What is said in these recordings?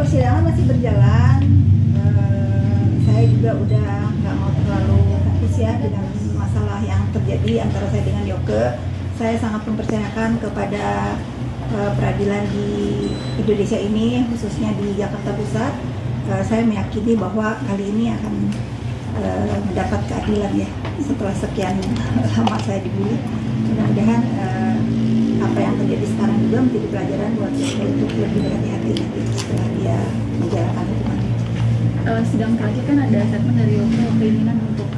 persidangan masih berjalan. Saya juga udah nggak mau terlalu fokus ya dengan masalah yang terjadi antara saya dengan Yoke. Saya sangat mempercayakan kepada peradilan di Indonesia ini, khususnya di Jakarta Pusat. Saya meyakini bahwa kali ini akan mendapat keadilan ya, setelah sekian lama saya dibully. Mudah-mudahan apa yang terjadi sekarang juga menjadi pelajaran buat saya untuk lebih berhati-hati nanti setelah dia menjalankan hukuman. Sidang terakhir kan ada statement dari Yoke keinginan untuk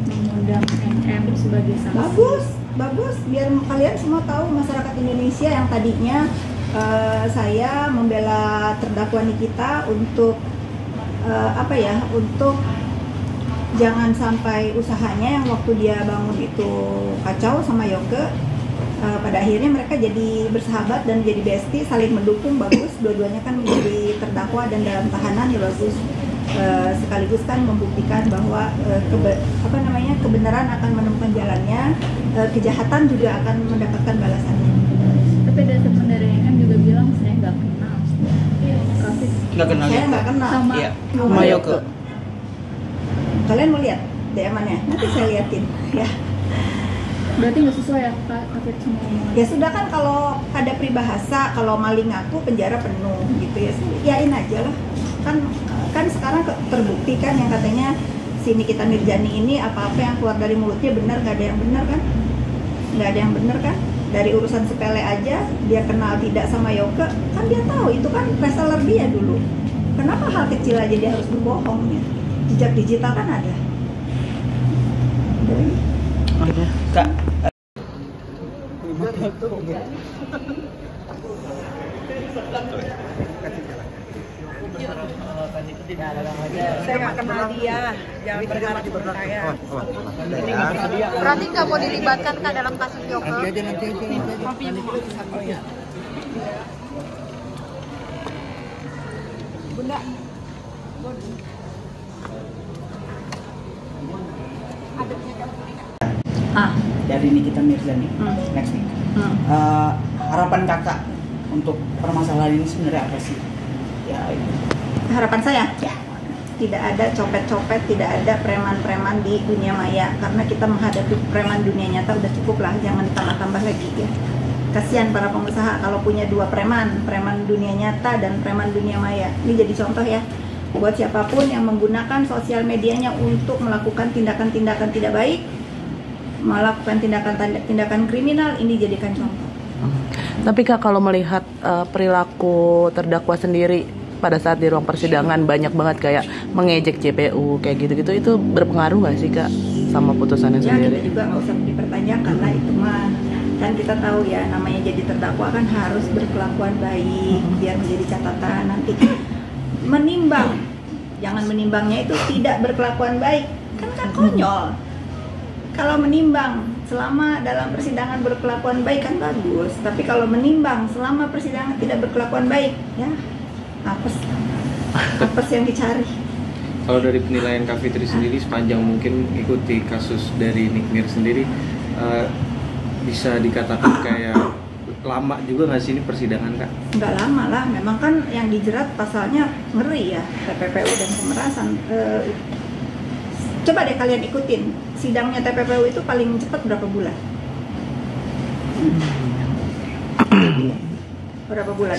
mengundang MM sebagai saksi. Bagus, biar kalian semua tahu, masyarakat Indonesia yang tadinya saya membela terdakwa Nikita untuk untuk jangan sampai usahanya yang waktu dia bangun itu kacau sama Yoke. Pada akhirnya mereka jadi bersahabat dan jadi bestie, saling mendukung. Bagus, dua-duanya kan menjadi terdakwa dan dalam tahanan, ya bagus. Sekaligus kan membuktikan bahwa kebenaran akan menemukan jalannya, kejahatan juga akan mendapatkan balasannya. Tapi ada teman dari kan juga bilang saya nggak kenal. Nggak kenal. Saya nggak kenal sama Yoke. Kalian mau lihat DM-nya? Nanti saya liatin ya. Berarti nggak sesuai ya Kak Kafit semua? Ya sudah kan, kalau ada peribahasa kalau maling ngaku penjara penuh gitu ya, yain aja lah. Kan sekarang terbukti kan yang katanya si Nikita Mirzani ini apa-apa yang keluar dari mulutnya benar, nggak ada yang benar kan? Nggak ada yang benar kan? Dari urusan sepele aja dia kenal tidak sama Yoke, kan dia tahu itu kan reseller dia dulu. Kenapa hal kecil aja dia harus berbohong ya? Jejak digital kan ada. Kak. Saya nggak kenal dia, jangan berharap sama saya. Berarti nggak mau dilibatkan Kak dalam kasus Yoke? Nanti aja. Oh ya. Bunda. Dari Nikita Mirzani. Next nih. Harapan kakak untuk permasalahan ini sebenarnya apa sih? Ya, itu. Harapan saya? Ya. Tidak ada copet-copet, tidak ada preman-preman di dunia maya, karena kita menghadapi preman dunia nyata udah cukup lah, jangan ditambah-tambah lagi ya. Kasihan para pengusaha kalau punya dua preman dunia nyata dan preman dunia maya. Ini jadi contoh ya buat siapapun yang menggunakan sosial medianya untuk melakukan tindakan-tindakan tidak baik, melakukan tindakan-tindakan kriminal, ini jadikan contoh. Tapi Kak, kalau melihat perilaku terdakwa sendiri pada saat di ruang persidangan banyak banget kayak mengejek JPU kayak gitu-gitu, itu berpengaruh nggak sih Kak sama putusannya sendiri? Ya, itu juga nggak usah dipertanyakan lah, itu mah kan kita tahu ya, namanya jadi terdakwa kan harus berkelakuan baik biar menjadi catatan nanti. Menimbang, jangan menimbangnya itu tidak berkelakuan baik, kan konyol. Kalau menimbang selama dalam persidangan berkelakuan baik kan bagus, tapi kalau menimbang selama persidangan tidak berkelakuan baik, ya apes yang dicari. Kalau dari penilaian Kak Fitri sendiri, sepanjang mungkin ikuti kasus dari Nikmir sendiri, bisa dikatakan kayak lama juga nggak sih ini persidangan Kak? Nggak lama lah, memang kan yang dijerat pasalnya ngeri ya, TPPU dan pemerasan. Coba deh kalian ikutin, sidangnya TPPU itu paling cepat berapa bulan? Berapa bulan?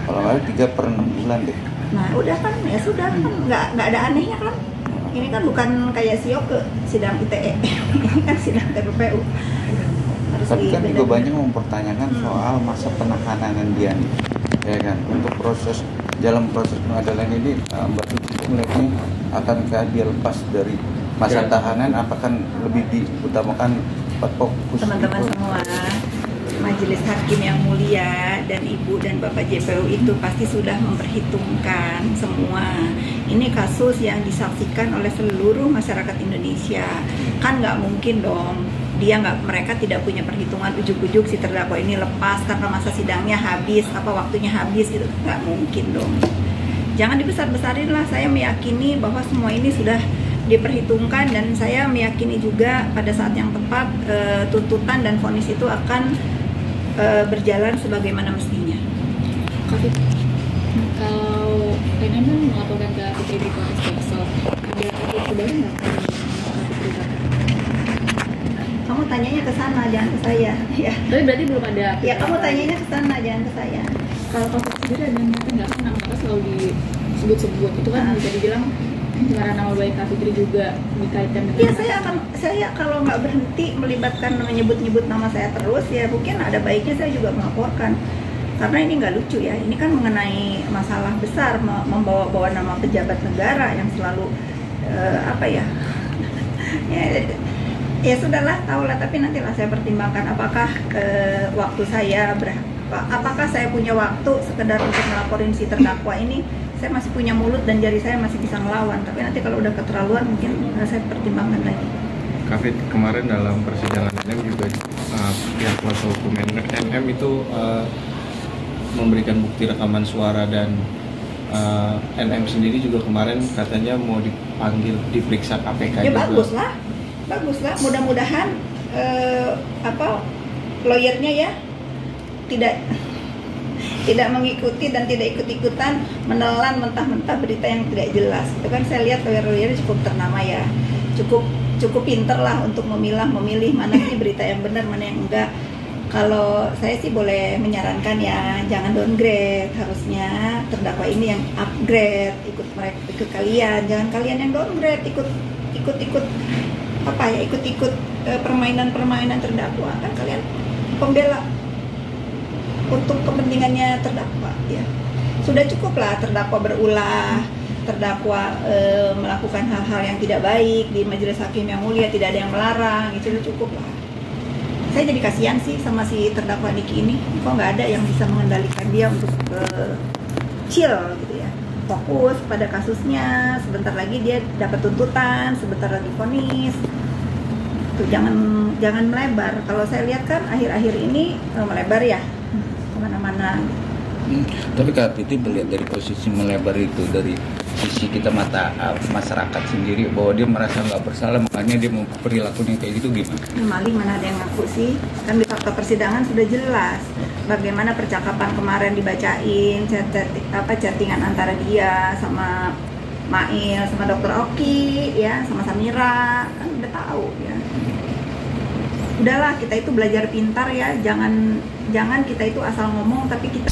Kalau nggak 3 per 6 bulan deh. Nah udah kan, ya sudah kan, nggak ada anehnya kan. Ini kan bukan kayak si Yoke, sidang ITE. Ini kan sidang TPPU. Tapi kan juga banyak mempertanyakan soal masa penahanan dia nih, ya kan. Untuk dalam proses pengadilan ini, Mbak Fitri melihatnya akankah dia lepas dari masa tahanan, apakah lebih diutamakan fokus? Teman-teman semua, Majelis Hakim yang mulia dan Ibu dan Bapak JPU itu pasti sudah memperhitungkan semua. Ini kasus yang disaksikan oleh seluruh masyarakat Indonesia. Kan nggak mungkin dong mereka tidak punya perhitungan ujuk-ujuk si terdakwa ini lepas karena masa sidangnya habis, waktunya habis, itu nggak mungkin dong. Jangan dibesar-besarin lah. Saya meyakini bahwa semua ini sudah diperhitungkan, dan saya meyakini juga pada saat yang tepat tuntutan dan vonis itu akan berjalan sebagaimana mestinya. Kalau Renan kan melaporkan ke Fitri di Polres Jaksel. Ada update baru nggak? Kamu tanyanya ke sana, jangan ke saya. Ya. Tapi berarti belum ada. Ya kamu tanyanya ke sana, jangan ke saya. Kalau kasus sendiri ada yang nggak kan nama selalu disebut-sebut itu kan bisa dibilang karena nama baik Kak Fitri juga dikaitkan dengan. Ya saya kalau nggak berhenti melibatkan menyebut-nyebut nama saya terus ya mungkin ada baiknya saya juga melaporkan. Karena ini nggak lucu ya, ini kan mengenai masalah besar membawa-bawa nama pejabat negara yang selalu apa ya, ya sudahlah tahulah, tapi nantilah saya pertimbangkan apakah waktu saya apakah saya punya waktu sekedar untuk melaporin si terdakwa ini. Saya masih punya mulut dan jari saya masih bisa ngelawan, tapi nanti kalau udah keterlaluan mungkin saya pertimbangkan lagi. Kafit, kemarin dalam persidangan NM juga pihak kuasa hukum NM itu memberikan bukti rekaman suara dan NM sendiri juga kemarin katanya mau dipanggil diperiksa KPK ya, juga. Baguslah. Mudah-mudahan lawyernya ya tidak mengikuti dan tidak ikut-ikutan menelan mentah-mentah berita yang tidak jelas. Itu kan saya lihat lawyer-lawyer cukup ternama ya, cukup pinter lah untuk memilih mana sih berita yang benar, mana yang enggak. Kalau saya sih boleh menyarankan ya, jangan downgrade, harusnya terdakwa ini yang upgrade, ikut kalian, jangan kalian yang downgrade, ikut permainan terdakwa. Kan kalian pembela untuk kepentingannya terdakwa ya. Sudah cukup lah terdakwa berulah, terdakwa melakukan hal-hal yang tidak baik di majelis hakim yang mulia, tidak ada yang melarang, itu sudah cukup lah. Saya jadi kasihan sih sama si terdakwa Niki ini, kok nggak ada yang bisa mengendalikan dia untuk chill gitu ya, fokus pada kasusnya. Sebentar lagi dia dapat tuntutan, sebentar lagi vonis. Tuh jangan melebar. Kalau saya lihat kan akhir-akhir ini melebar ya kemana-mana. Tapi Kak Fitri melihat dari posisi melebar itu dari sisi kita mata masyarakat sendiri bahwa dia merasa nggak bersalah makanya dia mau perilakunya kayak gitu gimana? Maling mana ada yang ngaku sih? Kan di fakta persidangan sudah jelas bagaimana percakapan kemarin dibacain, chattingan antara dia sama Mail, sama Dr. Oki, ya, sama Samira, kan udah tahu ya. Udahlah, kita itu belajar pintar ya, jangan kita itu asal ngomong tapi kita